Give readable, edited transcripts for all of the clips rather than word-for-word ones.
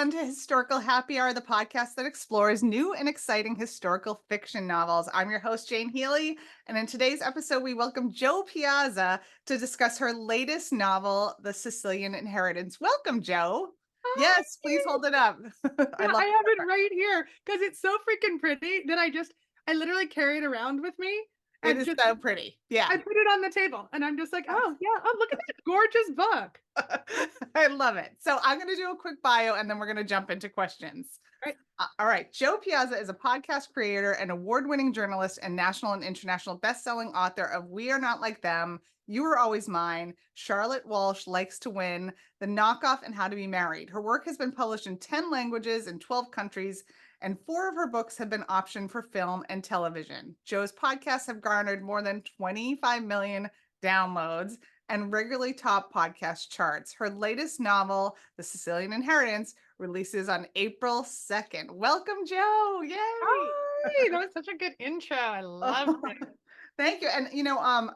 everyone, to Historical Happy Hour, the podcast that explores new and exciting historical fiction novels. I'm your host, Jane Healey, and in today's episode, we welcome Jo Piazza to discuss her latest novel, The Sicilian Inheritance. Welcome, Jo. Yes, please Hi. hold it up. I Yeah, love I the have it cover. right here because it's so freaking pretty that I literally carry it around with me It and is just so pretty. Yeah. I put it on the table and I'm just like, oh yeah, oh look at that gorgeous book. I love it. So I'm going to do a quick bio and then we're going to jump into questions. Right. All right. Jo Piazza is a podcast creator and award-winning journalist and national and international best-selling author of We Are Not Like Them, You Were Always Mine, Charlotte Walsh Likes to Win, The Knockoff, and How to Be Married. Her work has been published in 10 languages in 12 countries, and 4 of her books have been optioned for film and television. Jo's podcasts have garnered more than 25 million downloads and regularly top podcast charts. Her latest novel, The Sicilian Inheritance, releases on April 2nd. Welcome, Jo. Yay. Hi, that was such a good intro. I loved Oh, it. thank you. And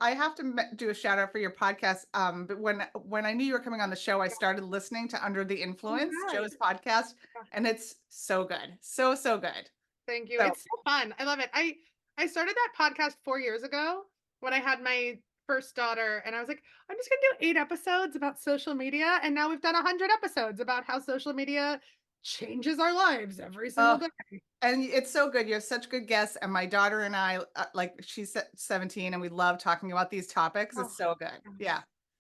I have to do a shout out for your podcast. But when I knew you were coming on the show, I started listening to Under the Oh, Influence, right. Jo's podcast, Yeah, and it's so good. So, so good. thank you. So, It's so fun. I love it. I started that podcast 4 years ago when I had my first daughter, and I was like, I'm just gonna do 8 episodes about social media, and now we've done 100 episodes about how social media changes our lives every single uh, day. and it's so good. You have such good guests. And my daughter and I, like, she's 17 and we love talking about these topics. Oh, It's so good. Yeah.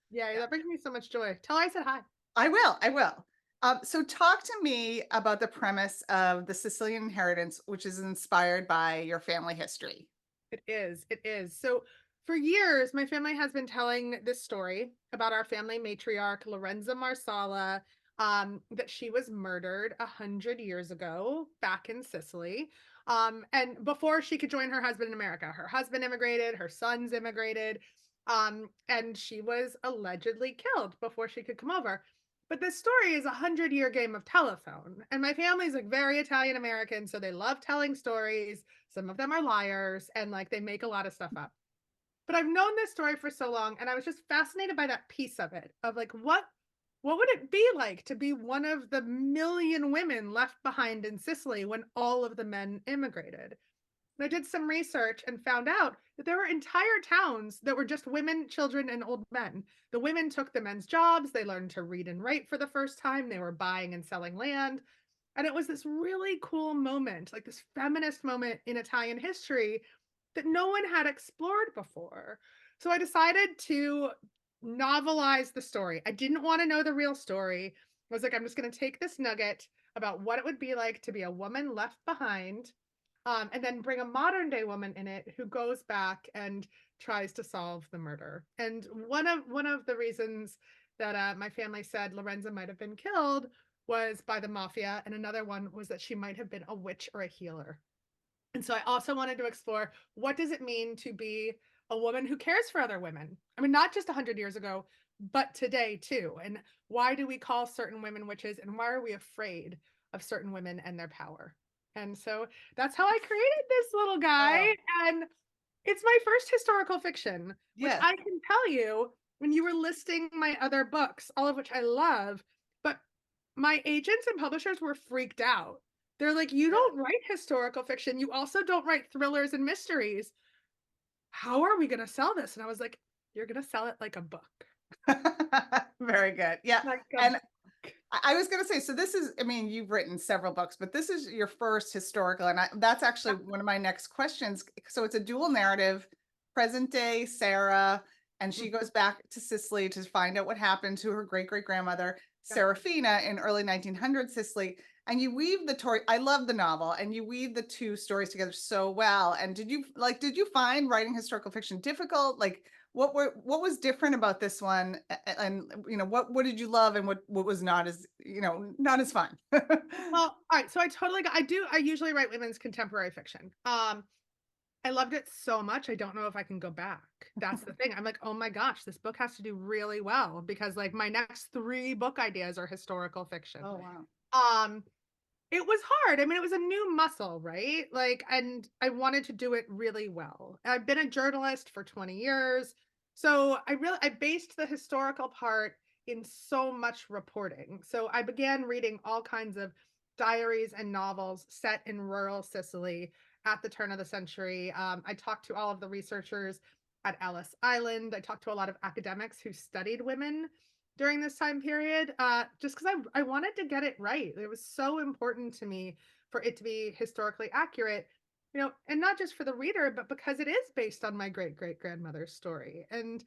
yes. Yeah, that brings me so much joy. Tell her I said hi. I will. I will. So, talk to me about the premise of the Sicilian Inheritance, which is inspired by your family history. It is. It is. So for years, my family has been telling this story about our family matriarch, Lorenza Marsala, that she was murdered 100 years ago back in Sicily. And before she could join her husband in America, her husband immigrated, her sons immigrated, and she was allegedly killed before she could come over. But this story is a 100-year game of telephone. And my family's like very Italian American. So they love telling stories. Some of them are liars and like they make a lot of stuff up. But I've known this story for so long and I was just fascinated by that piece of it of like what would it be like to be one of the million women left behind in Sicily when all of the men immigrated? And I did some research and found out that there were entire towns that were just women, children, and old men. The women took the men's jobs. They learned to read and write for the first time. They were buying and selling land. And it was this really cool moment, like this feminist moment in Italian history that no one had explored before. So I decided to novelize the story. I didn't want to know the real story. I was like, I'm just going to take this nugget about what it would be like to be a woman left behind, and then bring a modern day woman in it who goes back and tries to solve the murder. And one of the reasons that my family said Lorenza might have been killed was by the mafia, and another one was that she might have been a witch or a healer. And so I also wanted to explore what does it mean to be a woman who cares for other women? I mean, not just 100 years ago, but today too. And why do we call certain women witches and why are we afraid of certain women and their power? And so that's how I created this little guy. Oh, And it's my first historical fiction, which yes. I can tell you when you were listing my other books, all of which I love, but my agents and publishers were freaked out. They're like, "You don't write historical fiction. You also don't write thrillers and mysteries. How are we going to sell this?" And I was like, "You're going to sell it like a book." Very good. Yeah. Like a And book. I was going to say, so this is, I mean, you've written several books, but this is your first historical. And that's actually one of my next questions. So it's a dual narrative, present day Sarah, and she goes back to Sicily to find out what happened to her great great grandmother, Yeah. Serafina, in early 1900 Sicily. And you weave the story. I love the novel, and you weave the two stories together so well. And did you find writing historical fiction difficult? Like, what was different about this one, and what did you love and what was not as not as fun? Well, all right. So I usually write women's contemporary fiction. I loved it so much. I don't know if I can go back. That's the thing. I'm like, oh my gosh, this book has to do really well because like my next 3 book ideas are historical fiction. Oh, wow. Um, It was hard. I mean, it was a new muscle, right? Like, and I wanted to do it really well. I've been a journalist for 20 years. So I based the historical part in so much reporting. So I began reading all kinds of diaries and novels set in rural Sicily at the turn of the century. I talked to all of the researchers at Ellis Island. I talked to a lot of academics who studied women during this time period, just because I wanted to get it right. It was so important to me for it to be historically accurate, and not just for the reader, but because it is based on my great great grandmother's story. And,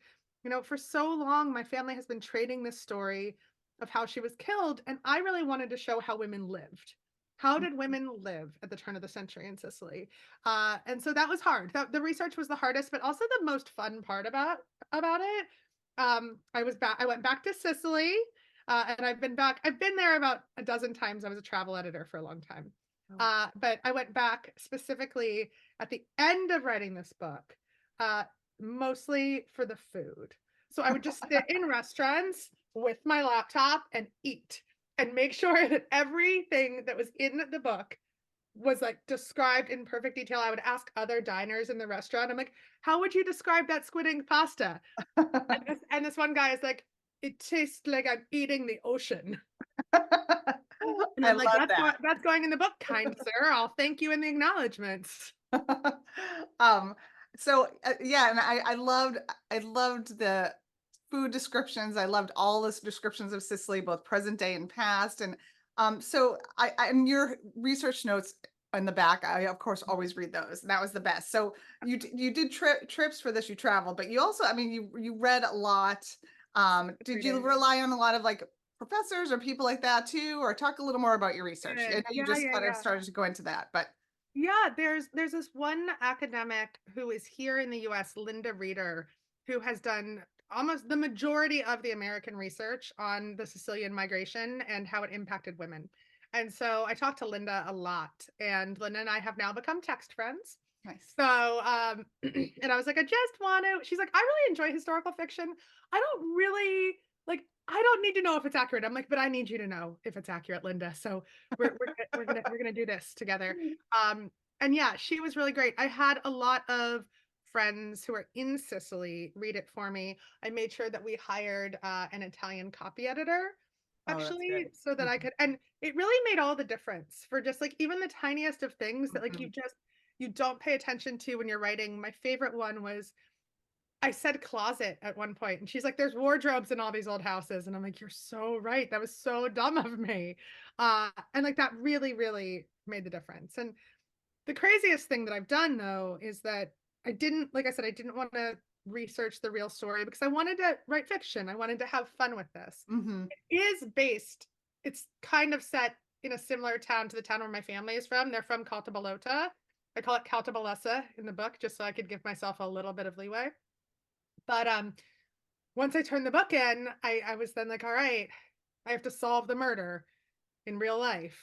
for so long, my family has been trading this story of how she was killed. And I really wanted to show how women lived. How did women live at the turn of the century in Sicily? And so that was hard. The research was the hardest, but also the most fun part about it. I went back to Sicily, and I've been back. I've been there about a dozen times. I was a travel editor for a long time. Oh. But I went back specifically at the end of writing this book, uh, mostly for the food. So I would just sit in restaurants with my laptop and eat and make sure that everything that was in the book was like described in perfect detail. I would ask other diners in the restaurant, I'm like, how would you describe that squid ink pasta? And this one guy is like, it tastes like I'm eating the ocean. And I I'm like, love that. that's going in the book, kind sir. I'll thank you in the acknowledgments. um so yeah, and I loved the food descriptions. I loved all the descriptions of Sicily, both present day and past. And so I in your research notes in the back, I of course always read those, and that was the best. So you did trips for this, you traveled, but you also, I mean, you read a lot. Did you Reading. rely on a lot of like professors or people like that too, or talk a little more about your research? I know Good. you Yeah, just yeah, kind of yeah. started to go into that, but Yeah, there's this one academic who is here in the US, Linda Reeder, who has done almost the majority of the American research on the Sicilian migration and how it impacted women. And so I talked to Linda a lot, and Linda and I have now become text friends. nice. So, and I was like, I just want to. She's like, I really enjoy historical fiction. I don't really like. I don't need to know if it's accurate. I'm like, but I need you to know if it's accurate, Linda. So we're gonna do this together. Um, and yeah, she was really great. I had a lot of friends who are in Sicily read it for me. I made sure that we hired an Italian copy editor, Oh, that's actually, great. so that I Mhm, could. And it really made all the difference for just like even the tiniest of things that like mhm. you don't pay attention to when you're writing. My favorite one was I said closet at one point, and she's like, "There's wardrobes in all these old houses," and I'm like, "You're so right. That was so dumb of me," and like that really, really made the difference. And the craziest thing that I've done though is that I didn't, like I said, I didn't want to research the real story because I wanted to write fiction. I wanted to have fun with this. Mhm. It is based. It's kind of set in a similar town to the town where my family is from. They're from Caltabalota. I call it Caltabalessa in the book just so I could give myself a little bit of leeway. But once I turned the book in, I was then like, all right, I have to solve the murder in real life.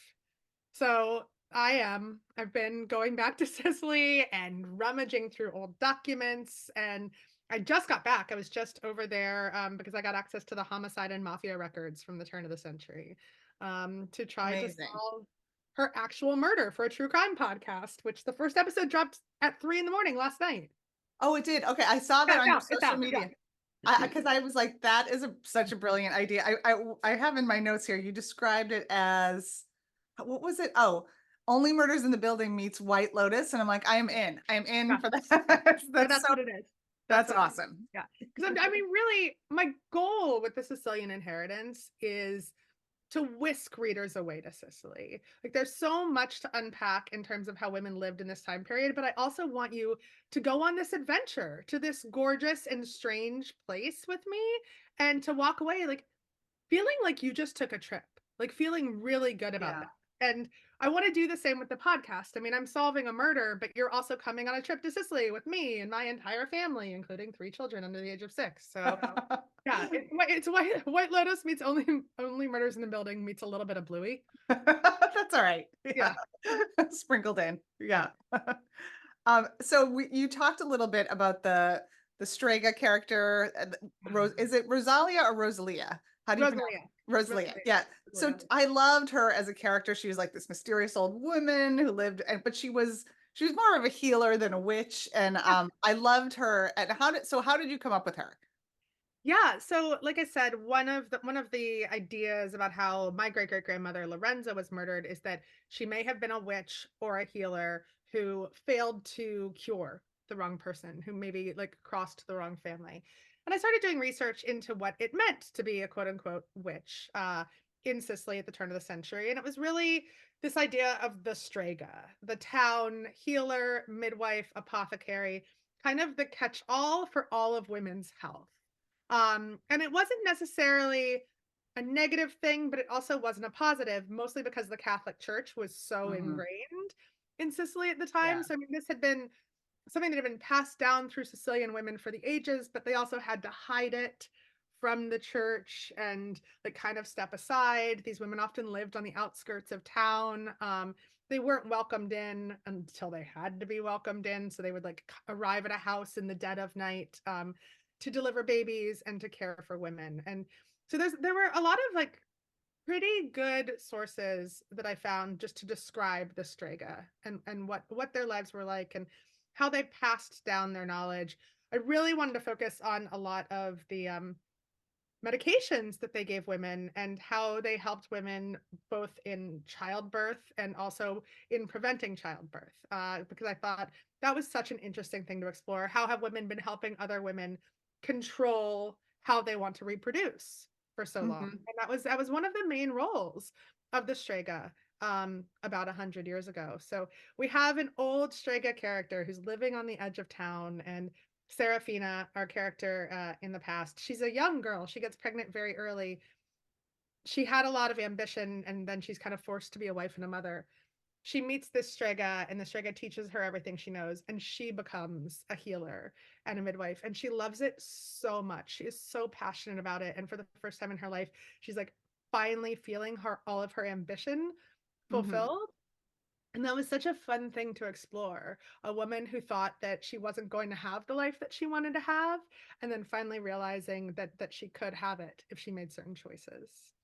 So I've been going back to Sicily and rummaging through old documents. And I just got back. I was just over there because I got access to the homicide and mafia records from the turn of the century, to try to Amazing. solve her actual murder for a true crime podcast, which the first episode dropped at 3 in the morning last night. Oh, it did? Okay, I saw Yeah, that on your it's social out. media. Yeah. Because I was like, that is such a brilliant idea. I have in my notes here, you described it as, what was it? Oh, Only Murders in the Building meets White Lotus, and I'm like, I am in. I am in Yeah. for Yeah. that. No, That's that's so what it is. That's that's what it is. awesome. Yeah. Because I mean, really, my goal with the Sicilian Inheritance is to whisk readers away to Sicily. Like, there's so much to unpack in terms of how women lived in this time period, but I also want you to go on this adventure to this gorgeous and strange place with me and to walk away like feeling like you just took a trip, like feeling really good about Yeah. that. And I want to do the same with the podcast. I mean, I'm solving a murder, but you're also coming on a trip to Sicily with me and my entire family, including 3 children under the age of 6. So yeah, it's White Lotus meets only murders in the building meets a little bit of Bluey. That's all right. Yeah. Yeah. Sprinkled in. Yeah. Yeah. So you talked a little bit about the Strega character. Is it Rosalia or Rosalia? How do you pronounce Rosalia. Rosalia? Rosalia. Yeah. So Rosalia. I loved her as a character. She was like this mysterious old woman who lived, but she was more of a healer than a witch. And Yeah. I loved her. And how did you come up with her? Yeah, so like I said, one of the ideas about how my great-great-grandmother Lorenza was murdered is that she may have been a witch or a healer who failed to cure the wrong person, who maybe like crossed the wrong family. And I started doing research into what it meant to be a quote unquote witch in Sicily at the turn of the century. And it was really this idea of the strega, the town healer, midwife, apothecary, kind of the catch all for all of women's health. And it wasn't necessarily a negative thing, but it also wasn't a positive, mostly because the Catholic Church was so Mhm. ingrained in Sicily at the time. Yeah. So, I mean, this had been something that had been passed down through Sicilian women for the ages, but they also had to hide it from the church and like kind of step aside. These women often lived on the outskirts of town. They weren't welcomed in until they had to be welcomed in. So they would like arrive at a house in the dead of night to deliver babies and to care for women. And so there were a lot of like pretty good sources that I found just to describe the Strega and what their lives were like and how they passed down their knowledge. I really wanted to focus on a lot of the medications that they gave women and how they helped women both in childbirth and also in preventing childbirth. Because I thought that was such an interesting thing to explore. How have women been helping other women control how they want to reproduce for so long? Mhm. And that was one of the main roles of the Strega about 100 years ago. So we have an old Strega character who's living on the edge of town, and Serafina, our character in the past, she's a young girl. She gets pregnant very early. She had a lot of ambition, and then she's kind of forced to be a wife and a mother. She meets this Strega, and the Strega teaches her everything she knows, and she becomes a healer and a midwife. And she loves it so much. She is so passionate about it. And for the first time in her life, she's like finally feeling her all of her ambition Mhm. fulfilled. And that was such a fun thing to explore. A woman who thought that she wasn't going to have the life that she wanted to have, and then finally realizing that she could have it if she made certain choices.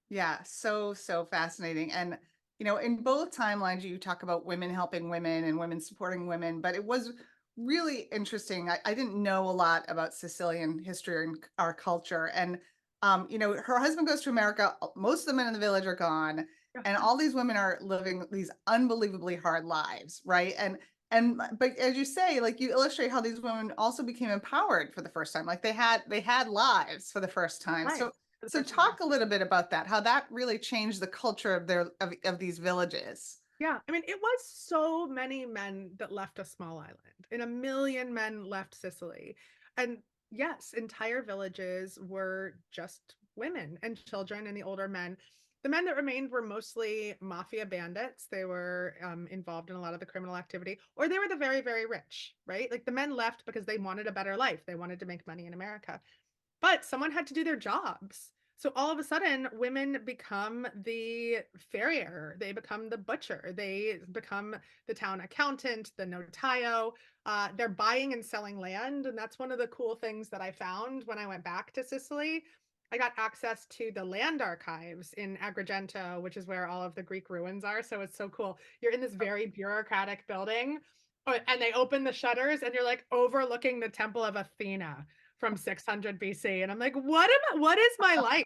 Yeah, so fascinating. And in both timelines, you talk about women helping women and women supporting women, but it was really interesting. I didn't know a lot about Sicilian history and our culture. And her husband goes to America. Most of the men in the village are gone, Yeah. and all these women are living these unbelievably hard lives, right? But as you say, like you illustrate how these women also became empowered for the first time. Like they had lives for the first time. Right. So For the so first time. talk a little bit about that, how that really changed the culture of these villages. Yeah, I mean, it was so many men that left a small island, and a million men left Sicily. And yes, entire villages were just women and children and the older men. The men that remained were mostly mafia bandits. They were involved in a lot of the criminal activity, or they were the very, very rich, right? Like the men left because they wanted a better life. They wanted to make money in America. But someone had to do their jobs. So all of a sudden, women become the farrier, they become the butcher, they become the town accountant, the notaio. They're buying and selling land. And that's one of the cool things that I found when I went back to Sicily. I got access to the land archives in Agrigento, which is where all of the Greek ruins are. So it's so cool. You're in this very bureaucratic building, and they open the shutters, and you're like overlooking the Temple of Athena from 600 BC. And I'm like, what is my life?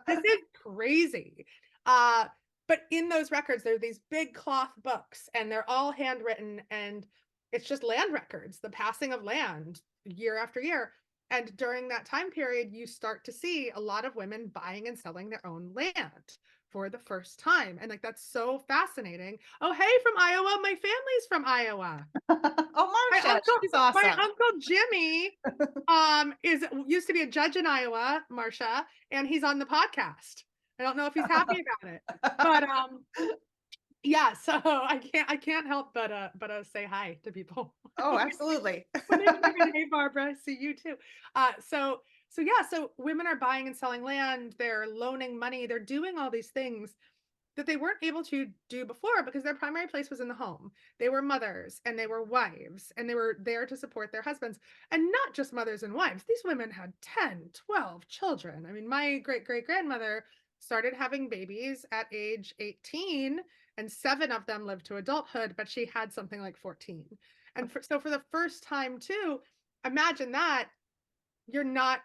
This is crazy. Uh, but in those records, there are these big cloth books and they're all handwritten, and it's just land records, the passing of land year after year. And during that time period, you start to see a lot of women buying and selling their own land for the first time. And like that's so fascinating. Oh, hey, from Iowa. My family's from Iowa. Oh, My Marcia, uncle, she's my awesome. uncle Jimmy is used to be a judge in Iowa, Marcia, and he's on the podcast. I don't know if he's happy about it, but yeah. So I can't help but say hi to people Oh, absolutely. when they come in. Hey, Barbara, see you too. So yeah. So women are buying and selling land. They're loaning money. They're doing all these things that they weren't able to do before because their primary place was in the home. They were mothers and they were wives and they were there to support their husbands. And not just mothers and wives, these women had 10, 12 children. I mean, my great great grandmother started having babies at age 18, and seven of them lived to adulthood, but she had something like 14. And so for the first time, too, imagine that you're not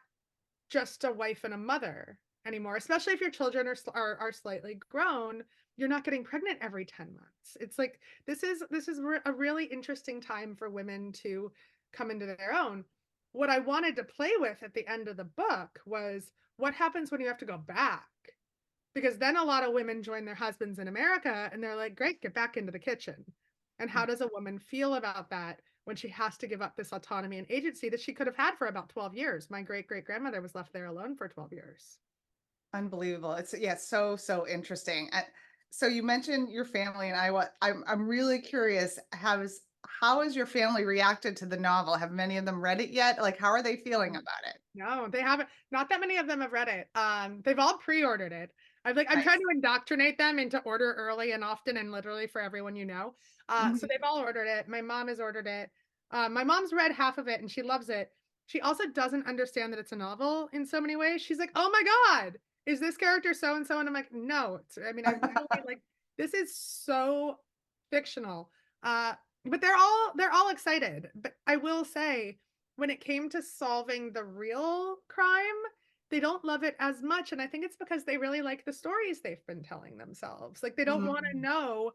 just a wife and a mother anymore, especially if your children are slightly grown. You're not getting pregnant every 10 months. It's like this is a really interesting time for women to come into their own. What I wanted to play with at the end of the book was what happens when you have to go back, because then a lot of women join their husbands in America and they're like, great, get back into the kitchen. And how does a woman feel about that when she has to give up this autonomy and agency that she could have had for about 12 years? My great great grandmother was left there alone for 12 years. Unbelievable. It's yeah, so interesting. So you mentioned your family, and I'm really curious. How has your family reacted to the novel? Have many of them read it yet? Like, how are they feeling about it? No, they haven't. Not that many of them have read it. They've all pre-ordered it. I'm trying Nice. to indoctrinate them into order early and often and literally for everyone you know. So Mhm. they've all ordered it. My mom has ordered it. My mom's read half of it and she loves it. She also doesn't understand that it's a novel in so many ways. She's like, "Oh my God, is this character so and so?" And I'm like, "No, I mean, I literally like this is so fictional." Uh, but they're all excited. But I will say, when it came to solving the real crime, they don't love it as much, and I think it's because they really like the stories they've been telling themselves. Like, they don't wanna Mm, know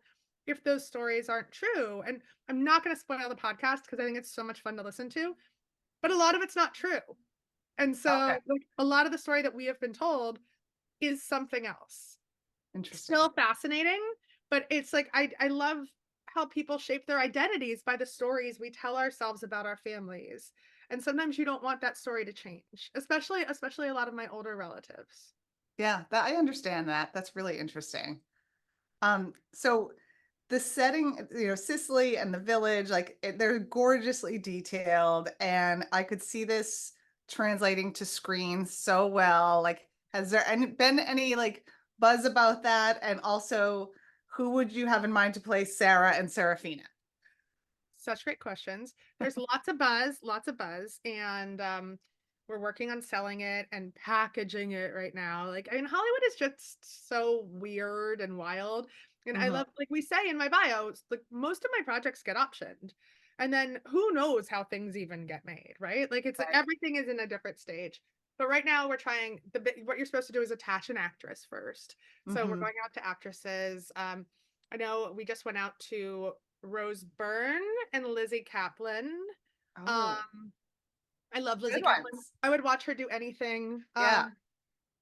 if those stories aren't true, and I'm not gonna spoil the podcast because I think it's so much fun to listen to, but a lot of it's not true, and okay, so, like, a lot of the story that we have been told is something else. interesting. Still fascinating, but it's like I love how people shape their identities by the stories we tell ourselves about our families. And sometimes you don't want that story to change, especially a lot of my older relatives. Yeah, that I understand that. That's really interesting. So the setting, Sicily and the village, like they're gorgeously detailed, and I could see this translating to screen so well. Like, has there been any like buzz about that? And also, who would you have in mind to play Sarah and Serafina? Such great questions. There's lots of buzz, and we're working on selling it and packaging it right now. Like, I mean, Hollywood is just so weird and wild. And I Mhm. love, like we say in my bio, like most of my projects get optioned. And then who knows how things even get made, right? Like it's like Right. everything is in a different stage. But right now we're trying what you're supposed to do is attach an actress first. So we're Mhm. going out to actresses. I know we just went out to Rose Byrne and Lizzie Kaplan. Oh, Um, I love good Lizzie Kaplan. ones. I would watch her do anything. Yeah.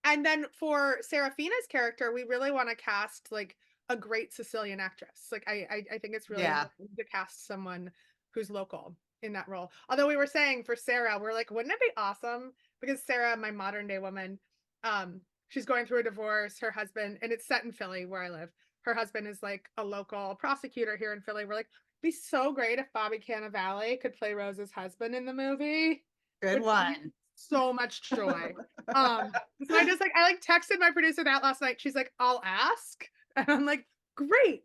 And then for Serafina's character, we really want to cast like a great Sicilian actress. Like I think it's really Yeah. important to cast someone who's local in that role. Although we were saying for Sarah, we're like, wouldn't it be awesome? Because Sarah, my modern day woman, she's going through a divorce, her husband, and it's set in Philly where I live. Her husband is like a local prosecutor here in Philly. We're like, be so great if Bobby Cannavale could play Rose's husband in the movie. Good Would bring me one. so much joy. So I texted my producer that last night. She's like, "I'll ask." And I'm like, "Great.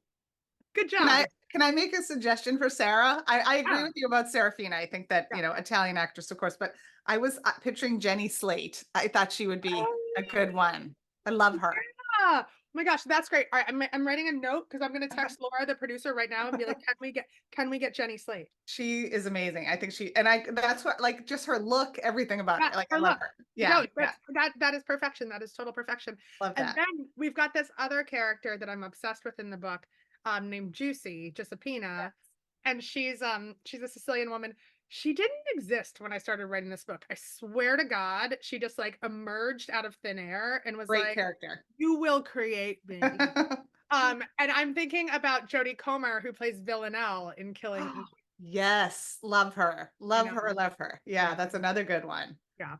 Good Can job." I can I make a suggestion for Sarah? I agree Yeah. with you about Serafina. I think that, Yeah. Italian actress, of course, but I was picturing Jenny Slate. I thought she would be a good one. I love her. Yeah. Oh my gosh, that's great. All right, I'm writing a note because I'm gonna text Laura, the producer, right now and be like, "Can we get Jenny Slate?" She is amazing. I think that's what, like, just her look, everything about Yeah, her. Like, I her love look. her. Yeah, No, yeah. that is perfection. That is total perfection. Love And that. then we've got this other character that I'm obsessed with in the book, named Juicy, Giuseppina, and she's a Sicilian woman. She didn't exist when I started writing this book. I swear to God, she just like emerged out of thin air and was Great like, character. "You will create me." And I'm thinking about Jodie Comer, who plays Villanelle in Killing Eve. Yes, love her. I Love know. her, love her. Yeah, Yeah, that's another good one. yeah,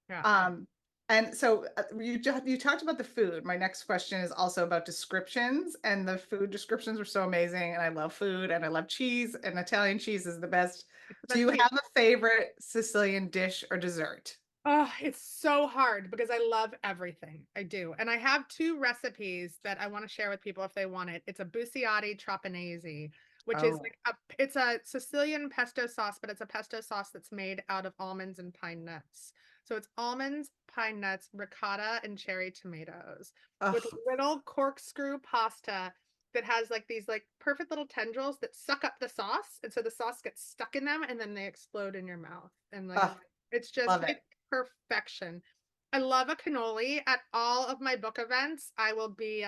yeah. Um, and so you talked about the food. My next question is also about descriptions, and the food descriptions were so amazing. And I love food, and I love cheese, and Italian cheese is the best. It's the Do best you cheese. have a favorite Sicilian dish or dessert? Oh, it's so hard because I love everything. I do. And I have two recipes that I want to share with people if they want it. It's a bucciati trapanese, which is Oh, like it's a Sicilian pesto sauce, but it's a pesto sauce that's made out of almonds and pine nuts. So it's almonds, pine nuts, ricotta, and cherry tomatoes with oh, little corkscrew pasta that has like these like perfect little tendrils that suck up the sauce. And so the sauce gets stuck in them and then they explode in your mouth. And like oh, it's just love it. it's perfection. I love a cannoli. At all of my book events, I will be,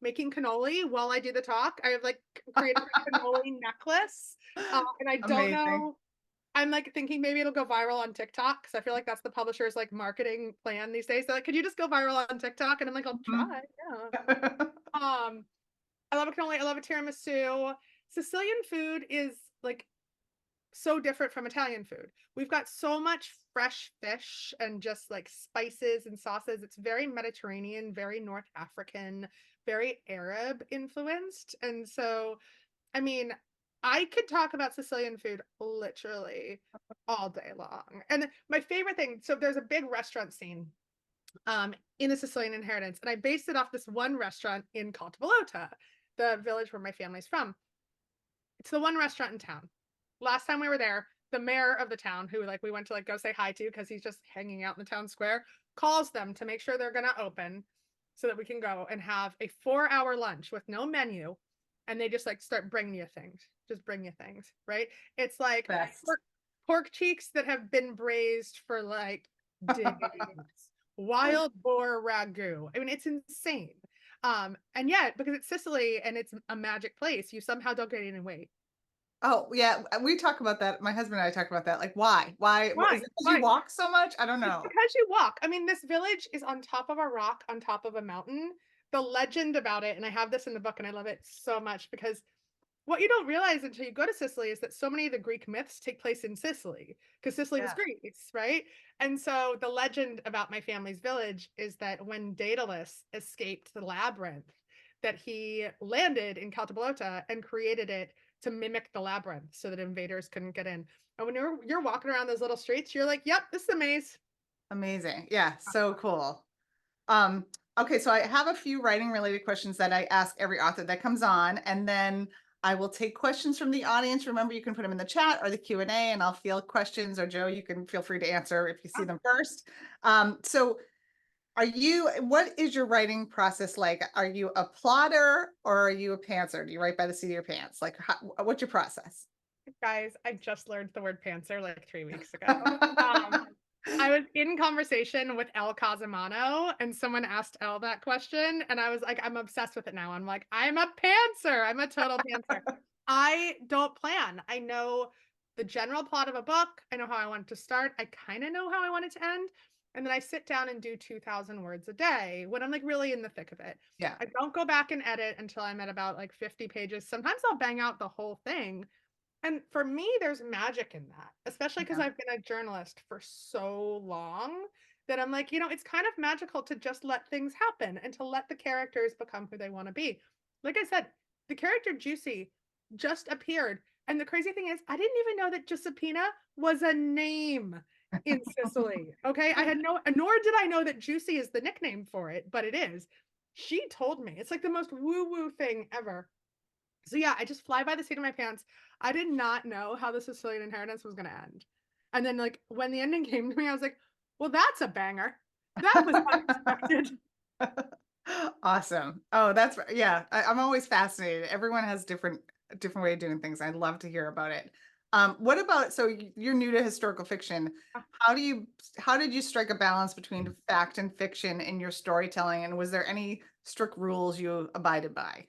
making cannoli while I do the talk. I have, like, created a cannoli necklace, and I don't Amazing. know, I'm, like, thinking maybe it'll go viral on TikTok because I feel like that's the publisher's, like, marketing plan these days. They're like, "Could you just go viral on TikTok?" And I'm like, "I'll Mhm. try, yeah." Um, I love a cannoli, I love a tiramisu. Sicilian food is, like, so different from Italian food. We've got so much fresh fish and just like spices and sauces. It's very Mediterranean, very North African, very Arab influenced. And so, I mean, I could talk about Sicilian food literally all day long. And my favorite thing, so there's a big restaurant scene in the Sicilian Inheritance, and I based it off this one restaurant in Caltabolota, the village where my family's from. It's the one restaurant in town. Last time we were there, the mayor of the town, who like we went to like go say hi to because he's just hanging out in the town square, calls them to make sure they're gonna open so that we can go and have a 4-hour lunch with no menu. And they just like start bringing you things, just bring you things, right? It's like Best. pork cheeks that have been braised for like days, wild boar ragu. I mean, it's insane. And yet, because it's Sicily and it's a magic place, you somehow don't get any weight. Oh, yeah, we talk about that. My husband and I talk about that. Like, why? Why? Is Why? it because you Why? walk so much? I don't It's know. because you walk. I mean, this village is on top of a rock, on top of a mountain. The legend about it, and I have this in the book and I love it so much because what you don't realize until you go to Sicily is that so many of the Greek myths take place in Sicily because Sicily was Yeah. Greece, right? And so the legend about my family's village is that when Daedalus escaped the labyrinth, that he landed in Caltabolota and created it to mimic the labyrinth so that invaders couldn't get in. And when you're walking around those little streets, you're like, "Yep, this is a maze." Amazing. Yeah, so cool. Um, okay, so I have a few writing related questions that I ask every author that comes on, and then I will take questions from the audience. Remember, you can put them in the chat or the Q&A, and I'll field questions, or Joe, you can feel free to answer if you see them first. So what is your writing process like? Are you a plotter or are you a pantser? Do you write by the seat of your pants? Like, what's your process? Guys, I just learned the word pantser like 3 weeks ago. Um, I was in conversation with El Casimano, and someone asked El that question, and I was like, I'm obsessed with it now. I'm like, I'm a pantser. I'm a total pantser. I don't plan. I know the general plot of a book. I know how I want it to start. I kind of know how I want it to end. And then I sit down and do 2,000 words a day when I'm like really in the thick of it. Yeah. I don't go back and edit until I'm at about like 50 pages. Sometimes I'll bang out the whole thing, and for me, there's magic in that, especially because Yeah. I've been a journalist for so long that I'm like, it's kind of magical to just let things happen and to let the characters become who they want to be. Like I said, the character Juicy just appeared. And the crazy thing is, I didn't even know that Giuseppina was a name in Sicily. Okay. I had no, nor did I know that Juicy is the nickname for it, but it is. She told me it's like the most woo woo thing ever. So yeah, I just fly by the seat of my pants. I did not know how the Sicilian Inheritance was going to end. And then like when the ending came to me, I was like, well, that's a banger. That was unexpected. Awesome. Oh, yeah. I'm always fascinated. Everyone has different way of doing things. I'd love to hear about it. What about, so you're new to historical fiction. How did you strike a balance between fact and fiction in your storytelling? And was there any strict rules you abided by?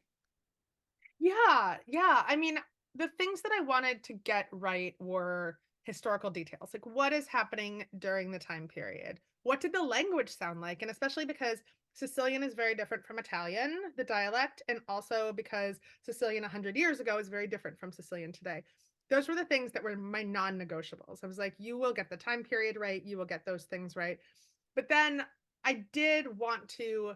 Yeah, yeah. I mean, the things that I wanted to get right were historical details. Like what is happening during the time period? What did the language sound like? And especially because Sicilian is very different from Italian, the dialect, and also because Sicilian 100 years ago is very different from Sicilian today. Those were the things that were my non-negotiables. I was like, you will get the time period right, you will get those things right. But then I did want to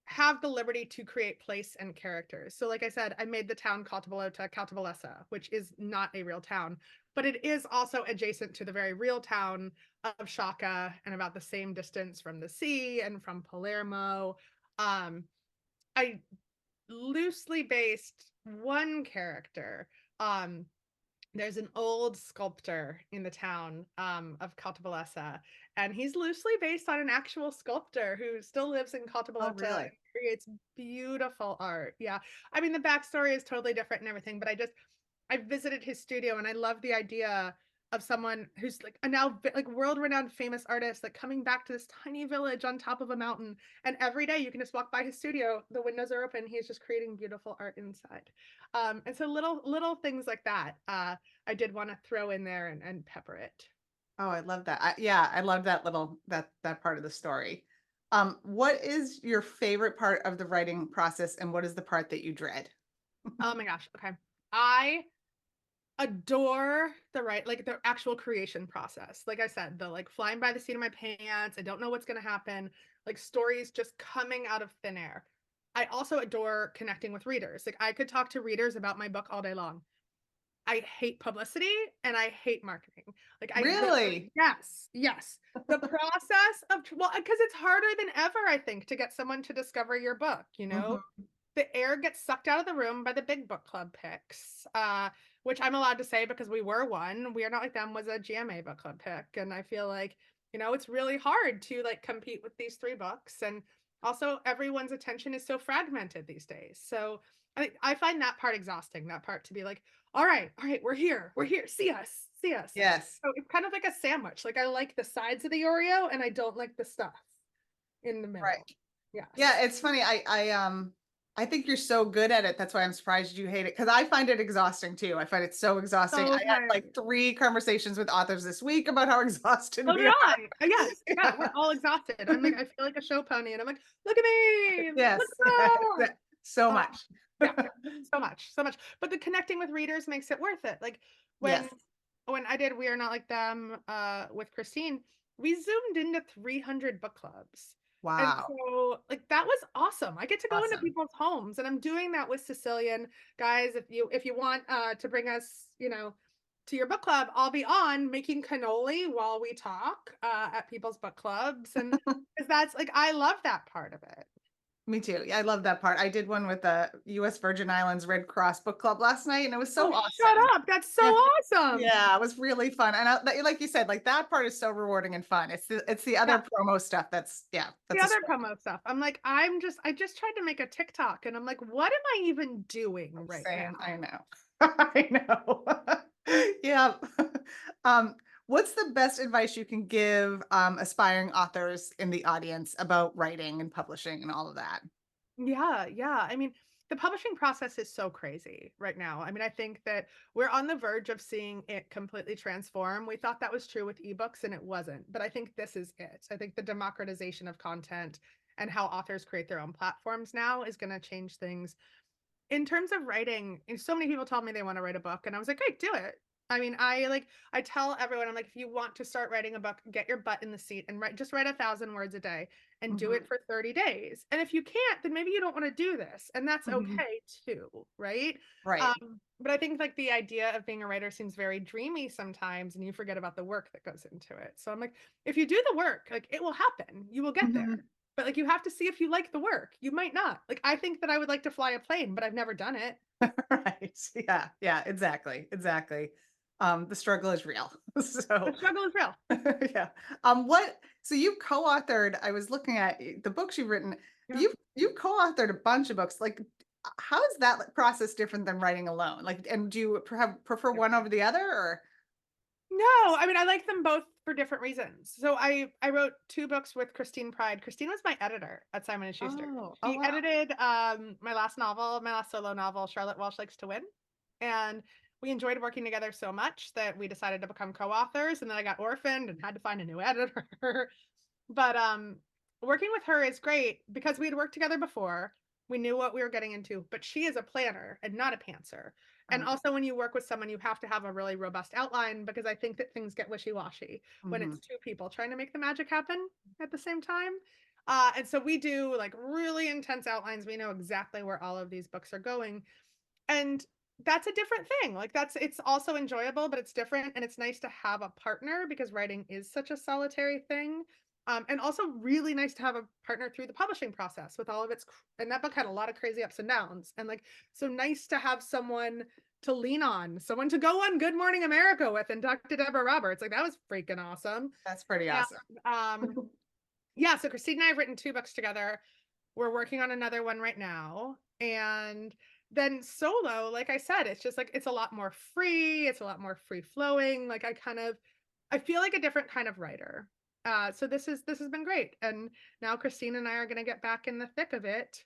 have the liberty to create place and characters. So, like I said, I made the town Caltabolessa, which is not a real town, but it is also adjacent to the very real town of Shaka and about the same distance from the sea and from Palermo. Um, I loosely based one character. Um, there's an old sculptor in the town of Cotabalessa, and he's loosely based on an actual sculptor who still lives in Oh, Cotabaletta and really? creates beautiful art. Yeah. I mean, the backstory is totally different and everything, but I visited his studio and I love the idea. of someone who's like a now like world-renowned famous artist, like coming back to this tiny village on top of a mountain. And every day you can just walk by his studio, the windows are open, he's just creating beautiful art inside. And so little things like that, I did want to throw in there and pepper it. Oh, I love that. Yeah, I love that little that part of the story. What is your favorite part of the writing process, and what is the part that you dread? Oh my gosh. Okay. I adore the like the actual creation process. Like I said, the like flying by the seat of my pants. I don't know what's going to happen. Like stories just coming out of thin air. I also adore connecting with readers. Like I could talk to readers about my book all day long. I hate publicity and I hate marketing. Like Really? yes, yes. The process of well, because it's harder than ever, I think, to get someone to discover your book, you know? Hmm. The air gets sucked out of the room by the big book club picks, which I'm allowed to say because we were one. We Are Not Like Them was a GMA book club pick. And I feel like, it's really hard to like compete with these three books. And also everyone's attention is so fragmented these days. So I find that part exhausting, that part to be like, all right, we're here, see us, see us. Yes. So it's kind of like a sandwich. Like I like the sides of the Oreo and I don't like the stuff in the Right. middle. Yeah, Yes. it's funny. I think you're so good at it. That's why I'm surprised you hate it, because I find it exhausting too. I find it so exhausting. I had Okay. like 3 conversations with authors this week about how exhausted So we did are. I. Yes. Yeah, we're Yeah. all exhausted. I feel like a show pony and I'm like, look at me. Look Yes. at that. So Oh, much. yeah, yeah. So much. So much. But the connecting with readers makes it worth it. Like when Yes. when I did We Are Not Like Them with Christine, we zoomed into 300 book clubs. And Wow. so like that was awesome. I get to go into Awesome. people's homes and I'm doing that with Sicilian guys. If you want to bring us, to your book club, I'll be on making cannoli while we talk at people's book clubs. And because that's like, I love that part of it. Me too. Yeah, I love that part. I did one with the U.S. Virgin Islands Red Cross Book Club last night, and it was Oh, so shut awesome. up. That's so Yeah. awesome. Yeah, it was really fun. And like you said, like that part is so rewarding and fun. It's the Yeah. other promo stuff yeah, The that's a other struggle. promo stuff. I'm like, I just tried to make a TikTok and I'm like, what am I even doing right Same, now? I know. I know. Yeah. Um, what's the best advice you can give aspiring authors in the audience about writing and publishing and all of that? Yeah, yeah. I mean, the publishing process is so crazy right now. I mean, I think that we're on the verge of seeing it completely transform. We thought that was true with ebooks and it wasn't, but I think this is it. I think the democratization of content and how authors create their own platforms now is going to change things in terms of writing. And so many people told me they want to write a book and I was like, great, do it. I mean, I tell everyone, I'm like, if you want to start writing a book, get your butt in the seat and write 1,000 words a day and do Mhm, it for 30 days. And if you can't, then maybe you don't want to do this. And that's mhm. okay too, right? Right. But I think like the idea of being a writer seems very dreamy sometimes and you forget about the work that goes into it. So I'm like, if you do the work, like it will happen. You will get there. Mhm. But like you have to see if you like the work. You might not. Like I think that I would like to fly a plane, but I've never done it. Right. Yeah. Yeah. Exactly. Exactly. The struggle is real. The So, struggle is real. yeah. So you've co-authored, I was looking at the books you've written. Yeah. You've co-authored a bunch of books. Like, how is that process different than writing alone? Like, and do you prefer Yeah. one over the other, or? No, I mean I like them both for different reasons. So I wrote two books with Christine Pride. Christine was my editor at Simon and Schuster. Oh, oh She wow. edited my last novel, my last solo novel, Charlotte Walsh Likes to Win. And we enjoyed working together so much that we decided to become co-authors and then I got orphaned and had to find a new editor. But working with her is great because we had worked together before. We knew what we were getting into, but she is a planner and not a pantser. And Okay. also, when you work with someone, you have to have a really robust outline because I think that things get wishy washy when Hmm. it's two people trying to make the magic happen at the same time. And so we do like really intense outlines. We know exactly where all of these books are going. And that's a different thing. Like it's also enjoyable, but it's different and it's nice to have a partner because writing is such a solitary thing. And also really nice to have a partner through the publishing process with all of and that book had a lot of crazy ups and downs. And like so nice to have someone to lean on, someone to go on Good Morning America with and talk to Deborah Roberts. Like that was freaking awesome. That's pretty And awesome. yeah, so Christine and I have written two books together. We're working on another one right now. And then solo, like I said, it's just like it's a lot more free, it's a lot more free flowing. Like I feel like a different kind of writer. So this has been great. And now Christine and I are gonna get back in the thick of it.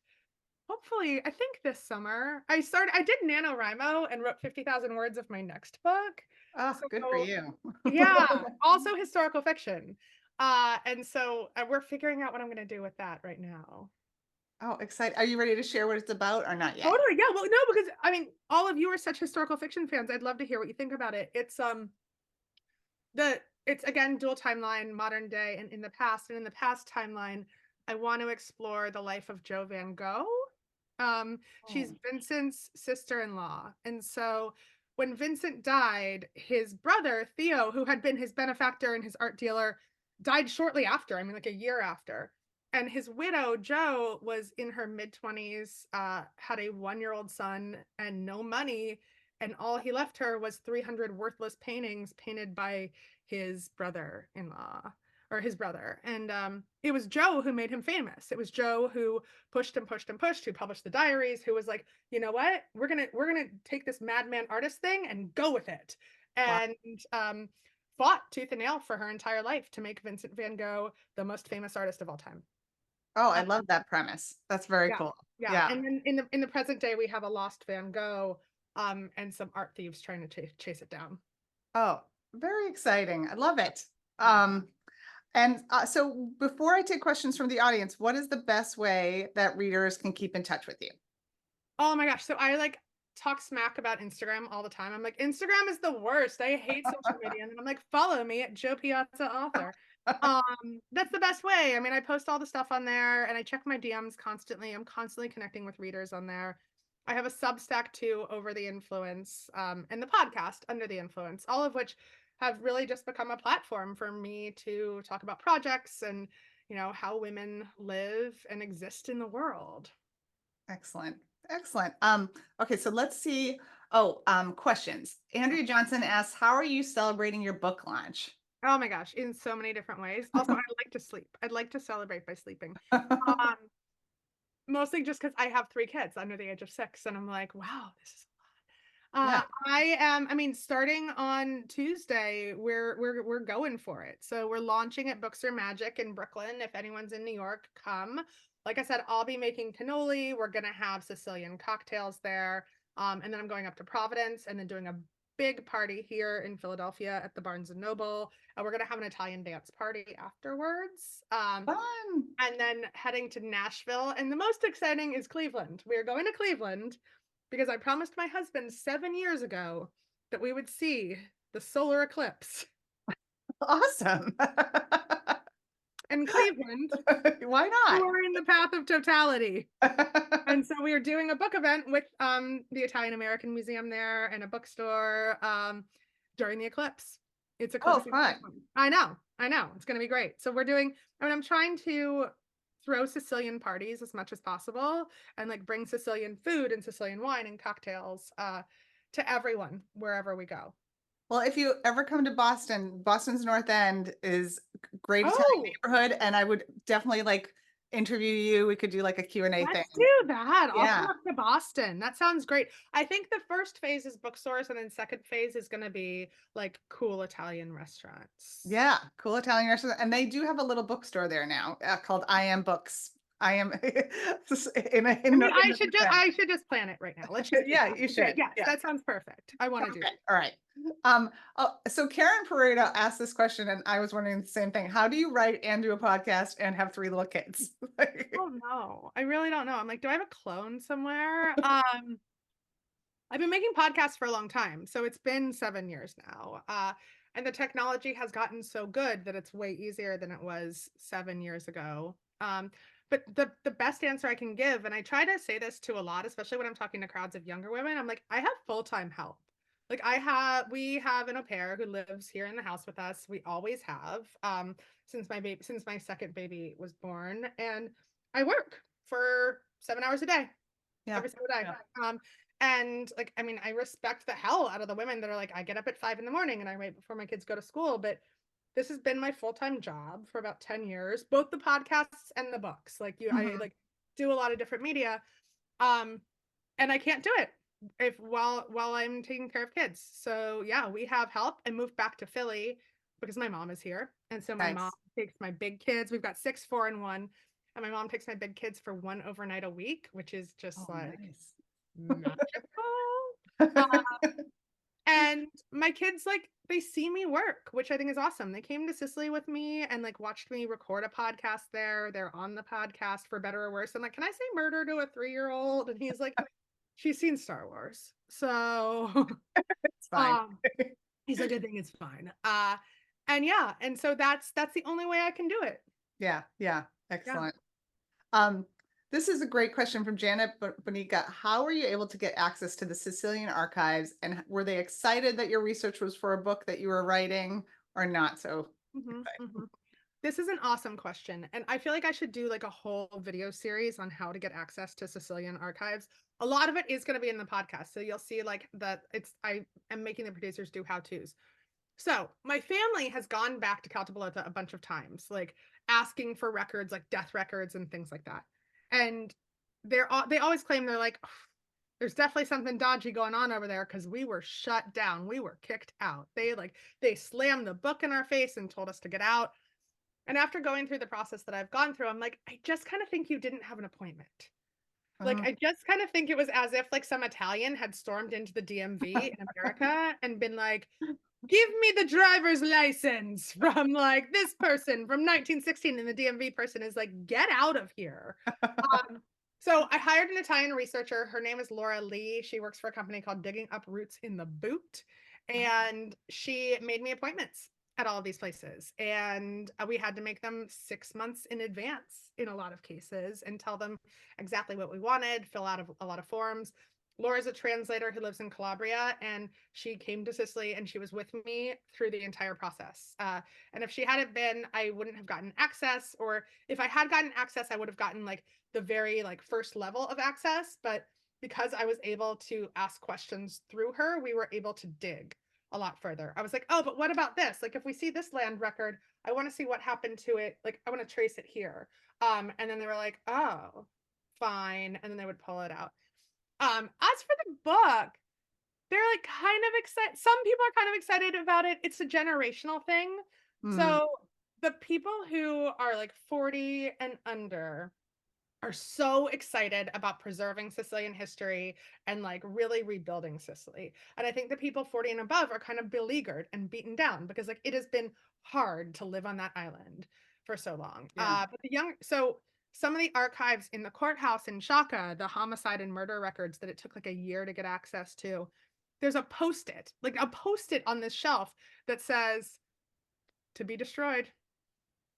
Hopefully, I think this summer. I did NaNoWriMo and wrote 50,000 words of my next book. Oh, good for So you. yeah, also historical fiction. And so we're figuring out what I'm gonna do with that right now. Oh, excited. Are you ready to share what it's about or not yet? Totally, yeah. Well, no, because I mean, all of you are such historical fiction fans. I'd love to hear what you think about it. It's again dual timeline, modern day and in the past. And in the past timeline, I want to explore the life of Jo Van Gogh. She's Oh, Vincent's sister-in-law. And so when Vincent died, his brother, Theo, who had been his benefactor and his art dealer, died shortly after. I mean, like a year after. And his widow, Jo, was in her mid-20s, had a 1-year-old son and no money. And all he left her was 300 worthless paintings painted by his brother-in-law or his brother. And it was Jo who made him famous. It was Jo who pushed and pushed and pushed, who published the diaries, who was like, you know what? We're gonna take this madman artist thing and go with it. wow. And fought tooth and nail for her entire life to make Vincent van Gogh the most famous artist of all time. Oh, I Uh, love that premise. That's very yeah, cool. yeah. Yeah. And then in the present day, we have a lost Van Gogh, and some art thieves trying to chase it down. Oh, very exciting. I love it. Yeah. And so before I take questions from the audience, what is the best way that readers can keep in touch with you? Oh my gosh. So I like talk smack about Instagram all the time. I'm like, Instagram is the worst. I hate social media. And then I'm like, follow me at Joe Piazza Author. That's the best way. I mean, I post all the stuff on there and I check my DMs constantly. I'm constantly connecting with readers on there. I have a Substack too, Over the Influence, and the podcast Under the Influence, all of which have really just become a platform for me to talk about projects and, how women live and exist in the world. Excellent. Excellent. Okay, so let's see. Oh, questions. Andrea Johnson asks, how are you celebrating your book launch? Oh my gosh, in so many different ways. Also, I like to sleep. I'd like to celebrate by sleeping. Um, Mostly just because I have 3 kids under the age of 6, and I'm like, "Wow, this is." Yeah. I mean, starting on Tuesday, we're going for it. So we're launching at Books Are Magic in Brooklyn. If anyone's in New York, come. Like I said, I'll be making cannoli. We're gonna have Sicilian cocktails there. And then I'm going up to Providence and then doing a big party here in Philadelphia at the Barnes and Noble. And we're gonna have an Italian dance party afterwards. Fun. And then heading to Nashville. And the most exciting is Cleveland. We are going to Cleveland because I promised my husband 7 years ago that we would see the solar eclipse Awesome. in Cleveland. Why not? We're in the path of totality. And so we are doing a book event with the Italian American Museum there and a bookstore during the eclipse. It's Oh, eclipsing. fun. I know. It's going to be great. So I'm trying to throw Sicilian parties as much as possible and like bring Sicilian food and Sicilian wine and cocktails to everyone wherever we go. Well, if you ever come to Boston, Boston's North End is great Italian Oh, neighborhood, and I would definitely like interview you. We could do like a Q&A thing. let's do that. I'll come Yeah. up to Boston. That sounds great. I think the first phase is bookstores, and then second phase is going to be like cool Italian restaurants. Yeah, cool Italian restaurant. And they do have a little bookstore there now called I Am Books. I am I in mean, the North End. I should just plan it right now. Let's just do Yeah, that. you Okay, should. yes, Yeah. that sounds perfect. I want to do Okay. that. All right. So Karen Pareto asked this question, and I was wondering the same thing. How do you write and do a podcast and have 3 little kids? Oh no, I really don't know. I'm like, do I have a clone somewhere? I've been making podcasts for a long time, so it's been 7 years now. And the technology has gotten so good that it's way easier than it was 7 years ago. But the best answer I can give, and I try to say this to a lot, especially when I'm talking to crowds of younger women, I'm like, I have full-time help. Like we have an au pair who lives here in the house with us. We always have, since my second baby was born, and I work for 7 hours a day Yeah. every single day. Yeah. And like, I mean, I respect the hell out of the women that are like, I get up at 5 in the morning and I wait before my kids go to school. But this has been my full-time job for about 10 years, both the podcasts and the books. I Mhm. like do a lot of different media. Um, and I can't do it if while I'm taking care of kids. So yeah, we have help. I moved back to Philly because my mom is here. And so my mom Nice. takes my big kids. We've got 6, 4, and 1. And my mom takes my big kids for one overnight a week, which is just Oh, like nice. magical. And my kids, like, they see me work, which I think is awesome. They came to Sicily with me and like watched me record a podcast there. They're on the podcast for better or worse. I'm like, can I say murder to a 3-year-old? And he's like, she's seen Star Wars. So It's fine. um he's like, I think it's fine. And yeah, and so that's the only way I can do it. Yeah, yeah, Yeah. excellent. Um, this is a great question from Janet Bonica. How were you able to get access to the Sicilian Archives, and were they excited that your research was for a book that you were writing, or not so Mhm, excited? mhm. This is an awesome question, and I feel like I should do like a whole video series on how to get access to Sicilian archives. A lot of it is going to be in the podcast, so you'll see like that. I am making the producers do how tos. So my family has gone back to Caltabolota a bunch of times, like asking for records, like death records and things like that. And they always claim they're like, "Ugh, there's definitely something dodgy going on over there because we were shut down, we were kicked out. They slammed the book in our face and told us to get out." And after going through the process that I've gone through, I'm like, I just kind of think you didn't have an appointment. Like, Oh. I just kind of think it was as if like some Italian had stormed into the DMV in America and been like, give me the driver's license from like this person from 1916. And the DMV person is like, get out of here. Um, so I hired an Italian researcher. Her name is Laura Lee. She works for a company called Digging Up Roots in the Boot. And she made me appointments at all of these places. And we had to make them 6 months in advance in a lot of cases and tell them exactly what we wanted, fill out a lot of forms. Laura's a translator who lives in Calabria, and she came to Sicily and she was with me through the entire process. And if she hadn't been, I wouldn't have gotten access, or if I had gotten access, I would have gotten like the very like first level of access. But because I was able to ask questions through her, we were able to dig a lot further. I was like, oh, but what about this? Like, if we see this land record, I want to see what happened to it. Like, I want to trace it here. And then they were like, oh, fine. And then they would pull it out. As for the book, they're like kind of excited. Some people are kind of excited about it. It's a generational thing. Mm, So the people who are like 40 and under are so excited about preserving Sicilian history and like really rebuilding Sicily. And I think the people 40 and above are kind of beleaguered and beaten down because like it has been hard to live on that island for so long. yeah. But the young, so some of the archives in the courthouse in Shaka, the homicide and murder records that it took like a year to get access to, there's a post-it, like a post-it on this shelf that says to be destroyed.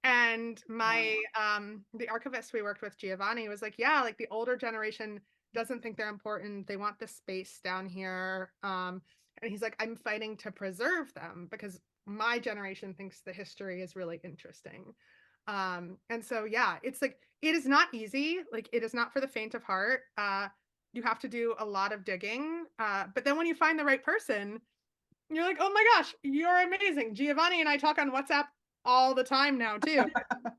And my Wow. the archivist we worked with, Giovanni, was like, yeah, like the older generation doesn't think they're important. They want the space down here. And he's like, I'm fighting to preserve them because my generation thinks the history is really interesting. And so yeah, it's like it is not easy. Like it is not for the faint of heart. You have to do a lot of digging. But then when you find the right person, you're like, oh my gosh, you're amazing. Giovanni and I talk on WhatsApp all the time now too.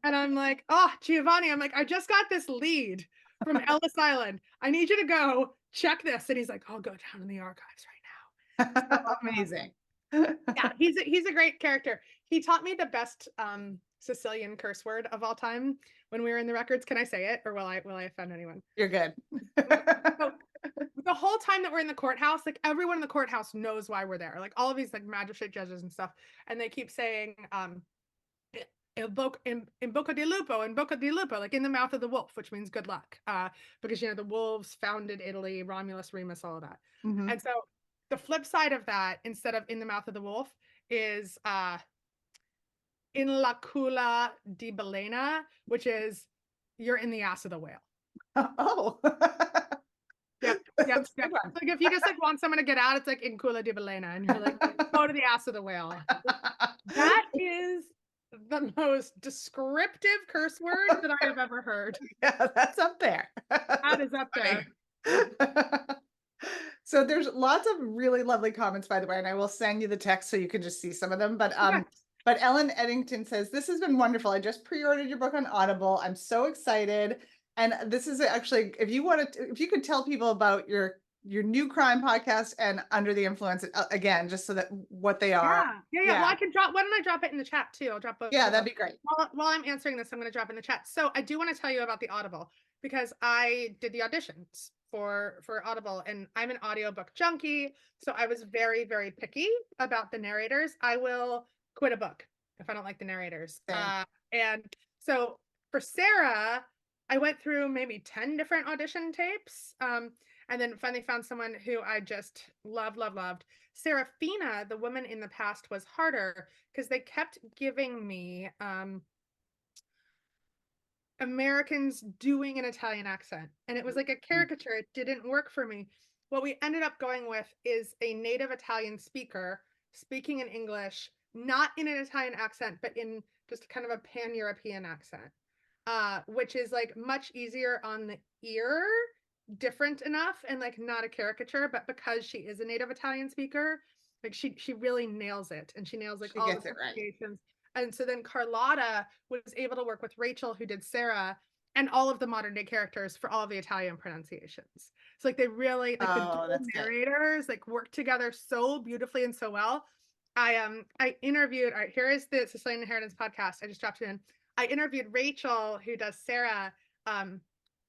And I'm like, oh, Giovanni, I'm like, I just got this lead from Ellis Island. I need you to go check this. And he's like, I'll go down in the archives right now. So Amazing. yeah, he's a great character. He taught me the best Sicilian curse word of all time when we were in the records. Can I say it or will I offend anyone? You're good. Okay. So the whole time that we're in the courthouse, like everyone in the courthouse knows why we're there. Like all of these like magistrate judges and stuff. And they keep saying, in boca di lupo, in boca di lupo, like in the mouth of the wolf, which means good luck. Because you know the wolves founded Italy, Romulus, Remus, all of that. Mhm. And so the flip side of that, instead of in the mouth of the wolf, is in la culla di balena, which is you're in the ass of the whale. Oh. Yep, yep, That's a yep. good one. Like if you just like want someone to get out, it's like in culla di balena, and you're like, go to the ass of the whale. That is the most descriptive curse word that I have ever heard. Yeah, that's up there. That is up Funny. there. So there's lots of really lovely comments, by the way, and I will send you the text so you can just see some of them. Okay. But Ellen Eddington says, this has been wonderful. I just pre-ordered your book on Audible. I'm so excited. And this is actually, if you want to, if you could tell people about your new crime podcast and Under the Influence again, just so that what they are. Yeah. Yeah, yeah. Well, Yeah. I can drop why don't I drop it in the chat too? I'll drop both Yeah, of that'd them. be great. While I'm answering this, I'm gonna drop in the chat. So I do want to tell you about the Audible because I did the auditions for Audible and I'm an audiobook junkie. So I was very, very picky about the narrators. I will quit a book if I don't like the narrators. Same. And so for Sarah, I went through maybe 10 different audition tapes. And then finally found someone who I just loved. Serafina, the woman in the past, was harder because they kept giving me Americans doing an Italian accent. And it was like a caricature. It didn't work for me. What we ended up going with is a native Italian speaker speaking in English, not in an Italian accent, but in just kind of a pan-European accent, which is like much easier on the ear, different enough, and like not a caricature. But because she is a native Italian speaker, like she really nails it, and she nails like She all the gets it right. pronunciations. And so then Carlotta was able to work with Rachel, who did Sarah, and all of the modern day characters for all of the Italian pronunciations. So like they really like the Oh, dual that's good. narrators like work together so beautifully and so well. I interviewed, all right, here is the Sicilian Inheritance podcast. I just dropped it in. I interviewed Rachel, who does Sarah,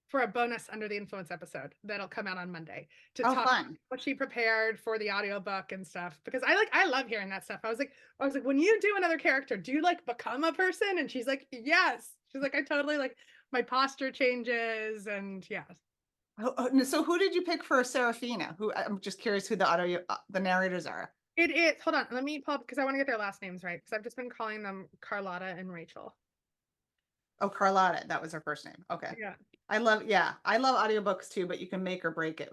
for a bonus Under the Influence episode that'll come out on Monday to Oh, talk fun. what she prepared for the audiobook and stuff because I love hearing that stuff. I was like, when you do another character, do you like become a person? And she's like, yes. She's like, I totally like my posture changes and yes. So who did you pick for Serafina? Who, I'm just curious who the narrators are. It is, hold on, let me pull up because I want to get their last names right because I've just been calling them Carlotta and Rachel. Oh, Carlotta, that was her first name. Okay. Yeah. I love audiobooks too, but you can make or break it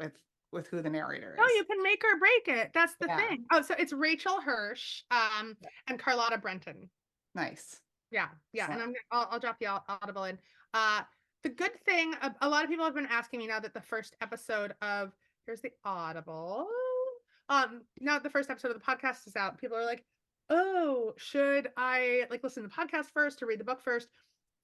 with who the narrator Oh, is. you can make or break it. That's the Yeah. thing. Oh, so it's Rachel Hirsch, and Carlotta Brenton. Nice. Yeah, yeah, and Excellent. I'll drop the Audible in. Uh, the good thing, a lot of people have been asking me now that the first episode of here's the Audible. Now that the first episode of the podcast is out, people are like, "Oh, should I like listen to the podcast first or read the book first?"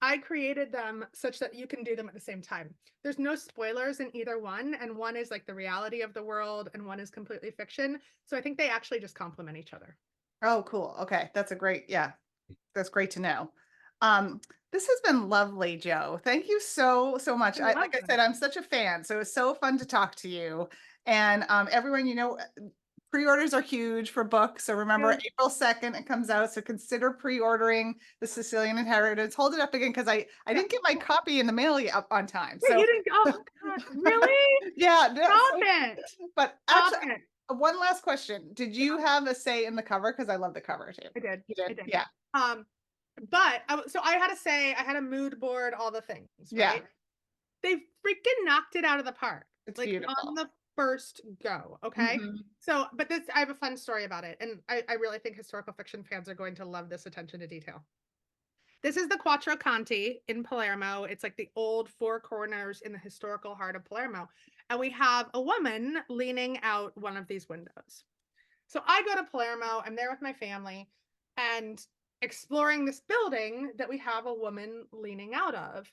I created them such that you can do them at the same time. There's no spoilers in either one, and one is like the reality of the world, and one is completely fiction. So I think they actually just complement each other. Oh, cool. Okay. That's great to know. This has been lovely, Joe. Thank you so much. I love Like I them. said, I'm such a fan, so it's so fun to talk to you. And everyone, pre-orders are huge for books. So remember, Yeah. April 2nd it comes out. So consider pre-ordering the Sicilian Inheritance. Hold it up again because I didn't get my copy in the mail yet up on time. Yeah, So you didn't. Oh gosh, really? yeah, Stop it! but Stop actually, it! one last question. Did you have a say in the cover? Because I love the cover too. I did. You I did? did. Yeah. Um, but so I had to say I had a mood board, all the things, Yeah. right? They freaking knocked it out of the park, It's like on beautiful. the first go. Okay. Mhm. So, but this, I have a fun story about it, and I really think historical fiction fans are going to love this attention to detail. This is the Quattro Conti in Palermo. It's like the old four corners in the historical heart of Palermo. And we have a woman leaning out one of these windows. So I go to Palermo, I'm there with my family and exploring this building that we have a woman leaning out of.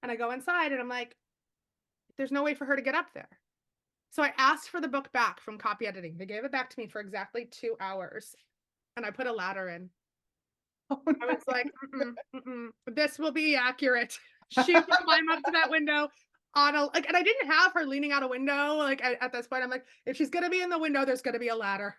And I go inside and I'm like, there's no way for her to get up there. So I asked for the book back from copy editing. They gave it back to me for exactly 2 hours. And I put a ladder in. Oh, I was like, this will be accurate. She can climb up to that window on a like, and I didn't have her leaning out a window. Like at this point, I'm like, if she's gonna be in the window, there's gonna be a ladder.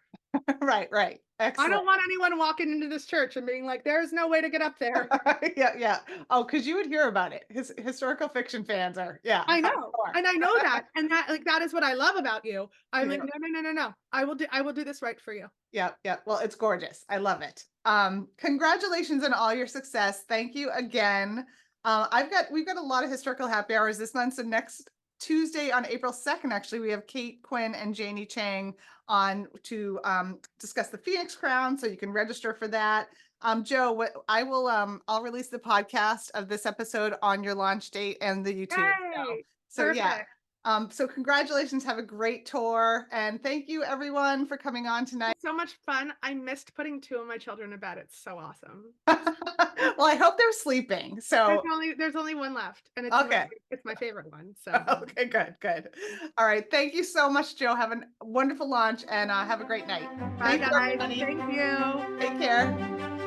right. I Excellent. don't want anyone walking into this church and being like, there's no way to get up there. Yeah. Oh, because you would hear about it. Historical fiction fans are, yeah, I know. hardcore. And I know that. And that like that is what I love about you. I'm like, Yeah. no. I will do this right for you. Yeah. Well, it's gorgeous. I love it. Congratulations on all your success. Thank you again. We've got a lot of historical happy hours this month. So next Tuesday on April 2nd, actually, we have Kate Quinn and Janie Chang on to discuss the Phoenix Crown. So you can register for that. Joe, I'll release the podcast of this episode on your launch date and the YouTube. Yay. So yeah, Perfect. So congratulations, have a great tour, and thank you everyone for coming on tonight. So much fun. I missed putting 2 of my children to bed. It's so awesome. Well, I hope they're sleeping. So, There's only one left, and okay. it's my favorite one, so Okay, good, good. All right. Thank you so much, Joe. Have a wonderful lunch and have a great night. bye, Thank you, guys. everybody. Thank you. Take care.